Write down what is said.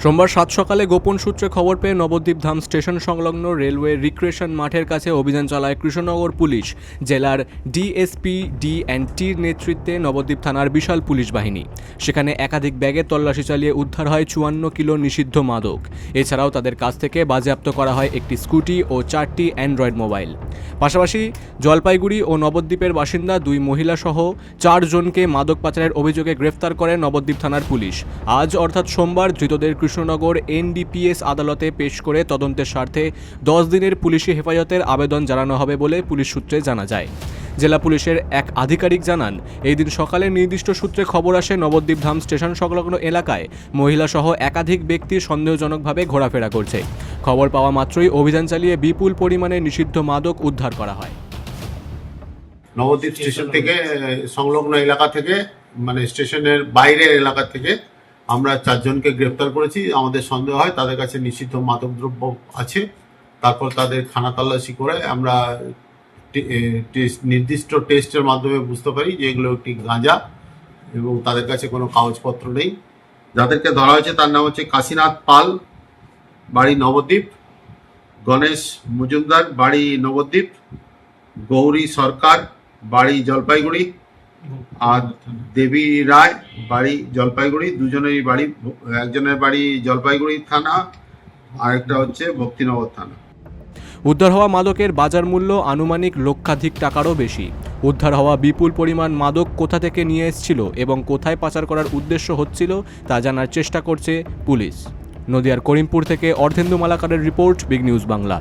সোমবার 7 সকালে গোপন সূত্রে খবর পেয়ে নবদ্বীপ ধাম স্টেশন সংলগ্ন রেলওয়ে রিক্রিয়েশন মাঠের কাছে অভিযান চালায় কৃষ্ণনগর পুলিশ। জেলার ডিএসপি ডি&টির নেতৃত্বে নবদ্বীপ থানার বিশাল পুলিশ বাহিনী। সেখানে একাধিক ব্যাগে তল্লাশি চালিয়ে উদ্ধার হয় 54 কিলো নিষিদ্ধ মাদক। এছাড়াও তাদের কাছ থেকে বাজেয়াপ্ত করা হয় একটি স্কুটি ও 4টি অ্যান্ড্রয়েড মোবাইল। পাশাপাশি জলপাইগুড়ি ও নবদ্বীপের বাসিন্দা 2 মহিলা সহ 4 জনকে মাদক পাচারের অভিযোগে গ্রেফতার করে নবদ্বীপ থানার পুলিশ। আজ অর্থাৎ সোমবার ধৃতদের কৃষ্ণনগর এনডিপিএস আদালতে পেশ করে তদন্তের স্বার্থে 10 দিনের পুলিশি হেফাজতের আবেদন জানানো হবে বলে পুলিশ সূত্রে জানা যায়। জেলা পুলিশের এক আধিকারিক জানান, এই দিন সকালে নির্দিষ্ট সূত্রে খবর আসে নবদ্বীপ ধাম স্টেশন সংলগ্ন এলাকায় মহিলাসহ একাধিক ব্যক্তি সন্দেহজনকভাবে ঘোরাফেরা করছে। খবর পাওয়া মাত্রই অভিযান চালিয়ে বিপুল পরিমাণে নিষিদ্ধ মাদক উদ্ধার করা হয়। নবদ্বীপ স্টেশন থেকে সংলগ্ন এলাকা থেকে মানে স্টেশনের বাইরের এলাকা থেকে আমরা 4 জনকে গ্রেফতার করেছি। আমাদের সন্দেহ হয় তাদের কাছে নিষিদ্ধ মাদকদ্রব্য আছে। তারপর তাদের খানা তল্লাশি করে আমরা নির্দিষ্ট টেস্টের মাধ্যমে বুঝতে পারি যে এগুলো একটি গাঁজা এবং তাদের কাছে কোনো কাগজপত্র নেই। যাদেরকে ধরা হয়েছে তার নাম হচ্ছে কাশীনাথ পাল, বাড়ি নবদ্বীপ; গণেশ মজুমদার, বাড়ি নবদ্বীপ; গৌরী সরকার, বাড়ি জলপাইগুড়ি; আর দেবী রায়, বাড়ি জলপাইগুড়ি। দুজনেরই বাড়ি, একজনের বাড়ি জলপাইগুড়ি থানা, আরেকটা হচ্ছে ভক্তিনগর থানা। উদ্ধার হওয়া মাদকের বাজার মূল্য আনুমানিক লক্ষাধিক টাকারও বেশি। উদ্ধার হওয়া বিপুল পরিমাণ মাদক কোথা থেকে নিয়ে এসেছিল এবং কোথায় পাচার করার উদ্দেশ্য হচ্ছিল তা জানার চেষ্টা করছে পুলিশ। নদিয়ার করিমপুর থেকে অর্ধেন্দু মালাকারের রিপোর্ট, বিগ নিউজ বাংলা।